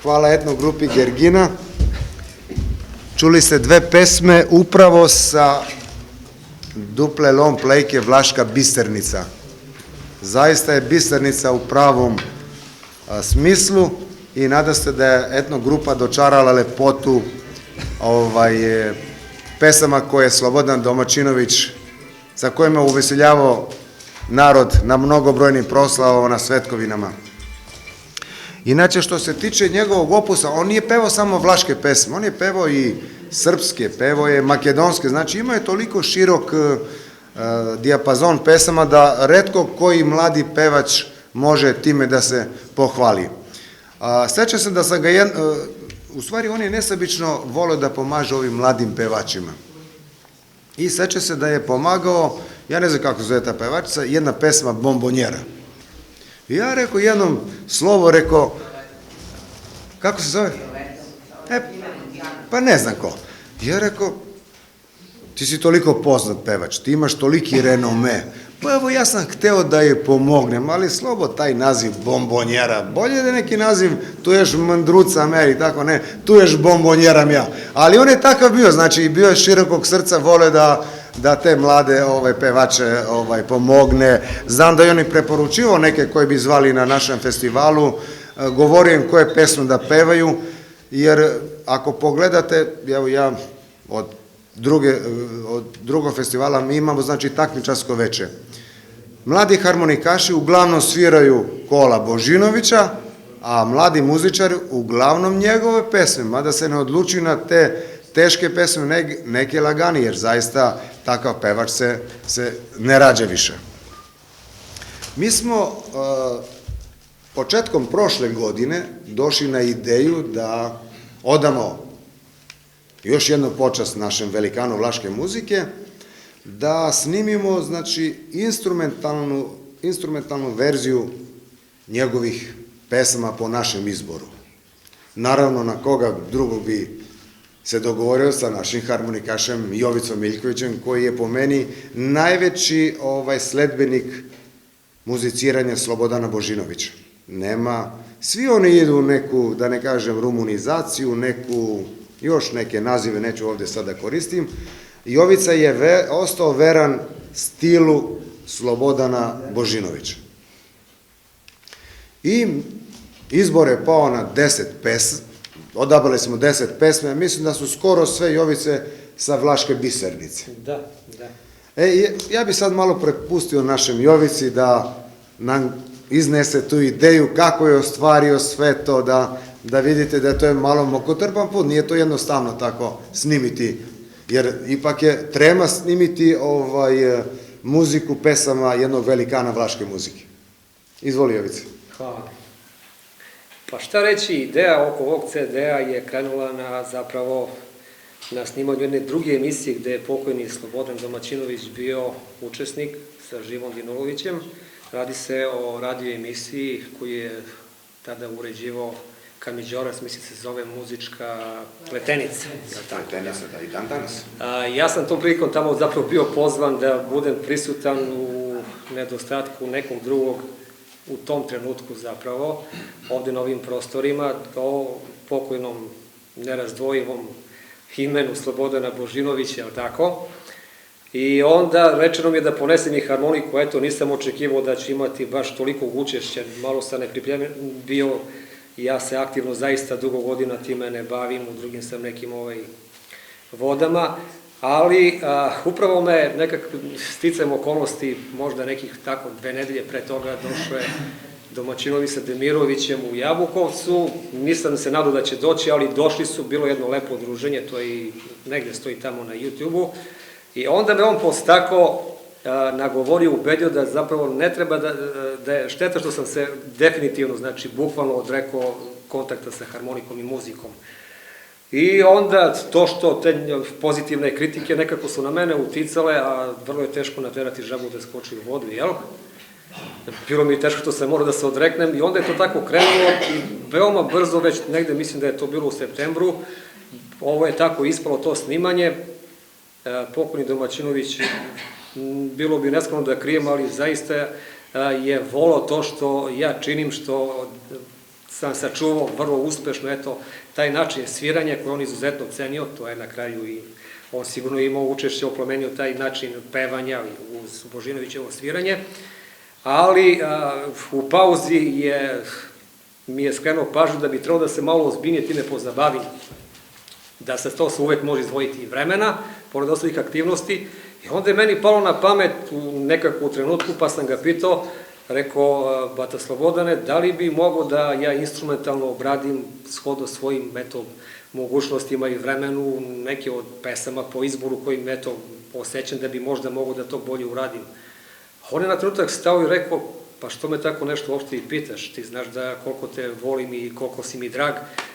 hvala etnogrupi Gergina. Čuli ste dve pesme upravo sa duple long playke Vlaška Bisernica. Zaista je Bisernica u pravom smislu i nadam se da je etnogrupa dočarala lepotu pesama koje je Slobodan Domaćinović, sa kojima je uveseljavao narod na mnogobrojnim proslavama na svetkovinama. Inače, što se tiče njegovog opusa, on nije pevao samo vlaške pesme, on je pevao i srpske, pevao je makedonske, znači imao je toliko širok dijapazon pesama da retko koji mladi pevač može time da se pohvali. Seća se da sam ga u stvari on je nesebično volio da pomaže ovim mladim pevačima. I seća se da je pomagao, ja ne znam kako se zove ta pevačica, jedna pesma Bombonjera. I ja rekao jednom slovo, rekao, kako se zove? Pa ne znam ko. I ja rekao, ti si toliko poznat pevač, ti imaš toliki renome, pa evo ja sam hteo da je pomognem, ali slobo taj naziv Bombonjera, bolje da je neki naziv, tu ješ Mandruca meri, tako ne, tu ješ Bombonjeram ja. Ali on je takav bio, znači bio je širokog srca, vole da te mlade pevače pomogne. Znam da je on i preporučivao neke koje bi zvali na našem festivalu, govorio im koje pesmu da pevaju, jer ako pogledate, evo ja od drugog festivala mi imamo, znači, takmičarsko veče. Mladi harmonikaši uglavnom sviraju Kola Božinovića, a mladi muzičari uglavnom njegove pesme, mada se ne odluči na te teške pesme, neke lagani, jer zaista takav pevač se ne rađa više. Mi smo početkom prošle godine došli na ideju da odamo još jednu počast našem velikanu vlaške muzike, da snimimo, znači, instrumentalnu verziju njegovih pesama po našem izboru. Naravno, na koga drugog bi se dogovorio sa našim harmonikašem Jovicom Miljkovićem, koji je po meni najveći sledbenik muziciranja Slobodana Božinovića. Svi oni idu u neku, da ne kažem, rumunizaciju, još neke nazive, neću ovde sada koristim. Jovica je ostao veran stilu Slobodana Božinovića. I izbor je pao na 10 pesma, odabrali smo 10 pesme, mislim da su skoro sve Jovice sa Vlaške Bisernice. Da. Ja bi sad malo prepustio našem Jovici da nam iznese tu ideju kako je ostvario sve to, da vidite da to je malo mukotrpan put, nije to jednostavno tako snimiti, jer ipak je trema snimiti muziku pesama jednog velikana vlaške muzike. Izvoli, Jovice. Hvala. Pa šta reći, ideja oko ovog CD-a je krenula zapravo na snimanju jedne druge emisije gde je pokojni Slobodan Domaćinović bio učesnik sa Živom Dinulovićem. Radi se o radio emisiji koju je tada uređivao Kamidžoras, mislim se zove Muzička pletenica. Pletenica, da, i dan danas. Ja sam tom prilikom tamo zapravo bio pozvan da budem prisutan u nedostatku nekog drugog u tom trenutku zapravo, ovde na ovim prostorima, o pokojnom nerazdvojivom imenu Slobodana Božinovića, je li tako? I onda rečeno mi je da ponesem i harmoniku, eto, nisam očekivao da ću imati baš toliko učešća, malo sam nepripremljen bio, ja se aktivno zaista dugo godina time ne bavim, u drugim sam nekim vodama, ali upravo me nekako sticajem okolnosti, možda nekih tako 2 nedelje pre toga došao je Domaćinović sa Demirovićem u Jabukovcu, nisam se nadao da će doći, ali došli su, bilo jedno lepo udruženje, to i negde stoji tamo na YouTube-u, i onda me on postako nagovorio, ubedio da zapravo ne treba da je šteta što sam se definitivno, znači bukvalno odrekao kontakta sa harmonikom i muzikom. I onda to što te pozitivne kritike nekako su na mene uticale, a vrlo je teško naterati žabu da skoči u vodu, jel? Bilo mi je teško što sam morao da se odreknem i onda je to tako krenulo i veoma brzo, već negde mislim da je to bilo u septembru, ovo je tako ispalo to snimanje. Pokojni Domaćinović, bilo bi neskromno da krijem, ali zaista je volao to što ja činim, što sam sačuvao vrlo uspešno, eto, taj način sviranja koji on izuzetno cenio, to je na kraju i on sigurno imao učešće, oplemenio taj način pevanja uz Božinovićevo sviranje, ali u pauzi mi je skrenuo pažnju da bi trebalo da se malo ozbiljnije time pozabavim, da se to uvek može izdvojiti vremena, pored ostalih aktivnosti, i onda je meni palo na pamet u nekakvu trenutku, pa sam ga pitao, rekao, Bata Slobodane, da li bi mogo da ja instrumentalno obradim shodno svojim, eto, mogućnostima i vremenu, neke od pesama po izboru kojim, eto, osjećam da bi možda mogo da to bolje uradim. On je na trenutak stao i rekao, pa što me tako nešto uopšte i pitaš, ti znaš da koliko te volim i koliko si mi drag,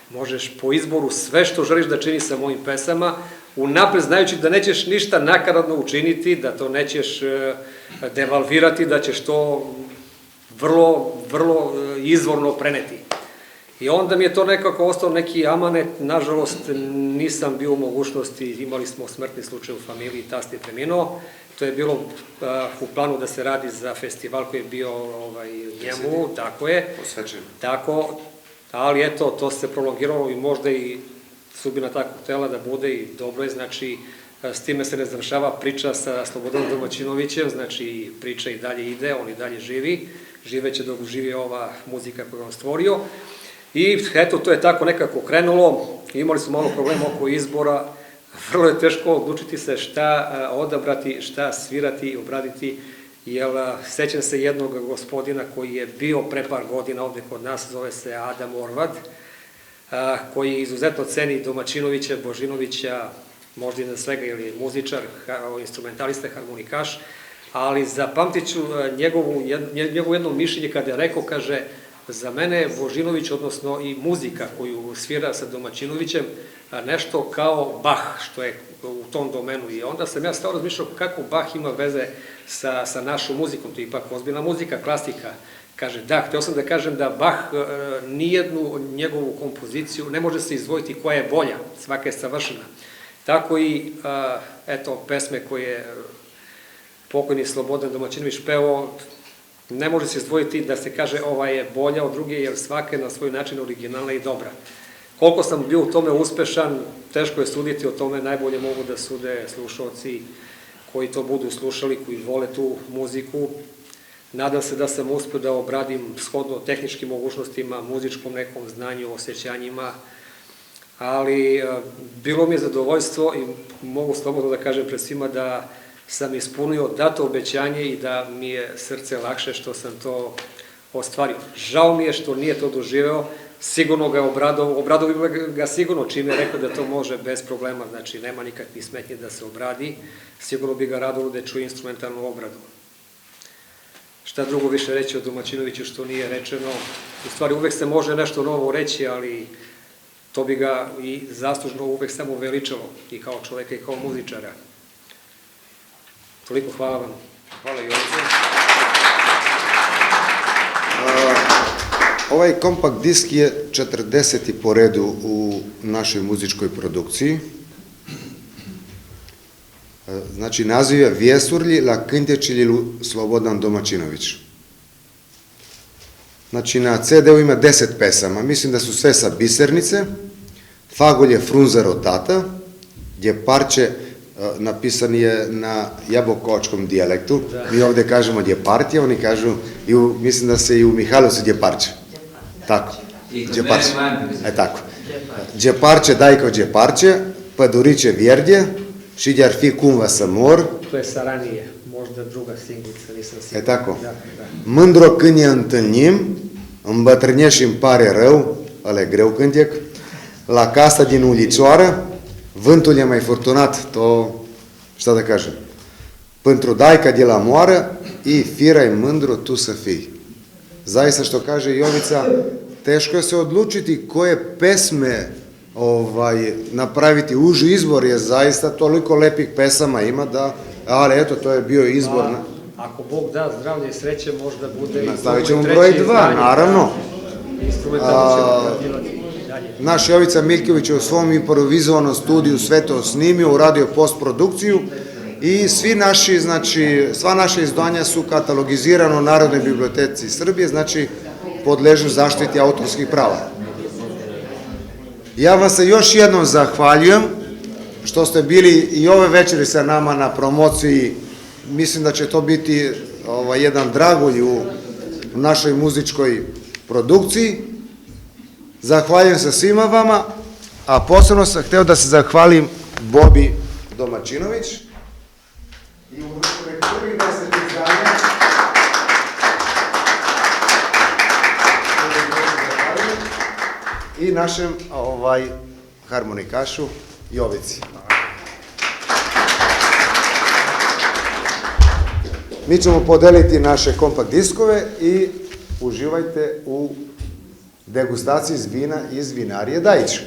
možeš po izboru sve što želiš da čini sa mojim pesama, unapred znajući da nećeš ništa nakaradno učiniti, da to nećeš devalvirati, da ćeš to vrlo izvorno preneti. I onda mi je to nekako ostao neki amanet, nažalost nisam bio u mogućnosti, imali smo smrtni slučaj u familiji, tast je preminuo, to je bilo u planu da se radi za festival koji je bio njemu, tako je. Posvećen. Tako, ali eto, to se prolongiralo i možda i sudbina tako htela da bude i dobro je, znači, s time se ne završava priča sa Slobodanom Domaćinovićem, znači priča i dalje ide, on i dalje živi, živeće dok živi ova muzika koju on stvorio. I eto, to je tako nekako krenulo, imali smo malo problema oko izbora, vrlo je teško odlučiti se šta odabrati, šta svirati i obraditi, jer sećam se jednog gospodina koji je bio pre par godina ovde kod nas, zove se Adam Orvad, koji izuzetno ceni Domaćinovića, Božinovića, možda i na svega, jer je muzičar, instrumentalista, harmonikaš, ali zapamtit ću njegovo jedno mišljenje kada je rekao, kaže, za mene je Božinović, odnosno i muzika koju svira sa Domaćinovićem, nešto kao Bach, što je u tom domenu. I onda sam ja stao razmišljao kako Bach ima veze sa našom muzikom, to je ipak ozbiljna muzika, klasika. Kaže, da, hteo sam da kažem da Bach nijednu njegovu kompoziciju ne može se izdvojiti koja je bolja, svaka je savršena. Tako i, eto, pesme koje pokojni Slobodan Domaćinović pevao, ne može se izdvojiti da se kaže ova je bolja od druge, jer svaka je na svoj način originalna i dobra. Koliko sam bio u tome uspešan, teško je suditi, o tome najbolje mogu da sude slušalci koji to budu slušali, koji vole tu muziku. Nadam se da sam uspeo da obradim shodno tehničkim mogućnostima, muzičkom nekom znanju, osjećanjima, ali bilo mi je zadovoljstvo i mogu slobodno da kažem pred svima da sam ispunio dato obećanje i da mi je srce lakše što sam to ostvario. Žao mi je što nije to doživeo, sigurno ga obradao bi ga sigurno čim je rekao da to može bez problema, znači nema nikakvih smetnje da se obradi, sigurno bi ga radilo da čuje instrumentalnu obradu. Šta drugo više reći o Domaćinoviću što nije rečeno, u stvari uvek se može nešto novo reći, ali to bi ga i zaslužno uvek samo veličalo i kao čoveka i kao muzičara. Toliko, hvala vam. Hvala Jovice. Ovaj kompakt disk je 40. po redu u našoj muzičkoj produkciji. Znači, naziv je Vjesurlji la Cântecele Slobodan Domaćinović. Znači, na CD-u ima 10 pesama. Mislim da su sve sa Bisernice, Fagolje frunza rotata, gdje parče napisan je na jabokovačkom dijalektu. Mi ovde kažemo djepartija, oni kažu, mislim da se i u Mihajlovcu djeparče. Tako, djeparče. Tako. Djeparče, dajko djeparče, Pădurice vjerdje, Šiđar fi cumva să mor. To je sa ranije, možda druga singlica, nisam siguran. Tako. Mândro când ne întâlnim, îmbătrânești și îmi pare rău, ăla e greu cântec, la casa din ulițoară, vântul e mai furtunat, to, šta da kažem, pentru dajka de la moară i firaj mândro tu să fii. Zaista što kaže Jovica, teško je se odlučiti koje pesme napraviti uži izbor, jer zaista toliko lepih pesama ima da, ali eto, to je bio izbor. Ako Bog da zdravlje i sreće, možda bude i nastavit ćemo broj 2, naravno. Naš Jovica Miljković je u svom improvizovanom studiju sve to snimio, uradio postprodukciju i svi naši, znači, sva naša izdanja su katalogizirana u Narodnoj biblioteci Srbije, znači, podležu zaštiti autorskih prava. Ja vam se još jednom zahvaljujem što ste bili i ove večeri sa nama na promociji. Mislim da će to biti jedan dragulj u našoj muzičkoj produkciji. Zahvaljujem se svima vama, a posebno sam hteo da se zahvalim Bobi Domaćinović i u prvih 10 izdanja i našem harmonikašu Jovici. Mi ćemo podeliti naše kompakt diskove i uživajte u degustaciji vina iz vinarije Dajić.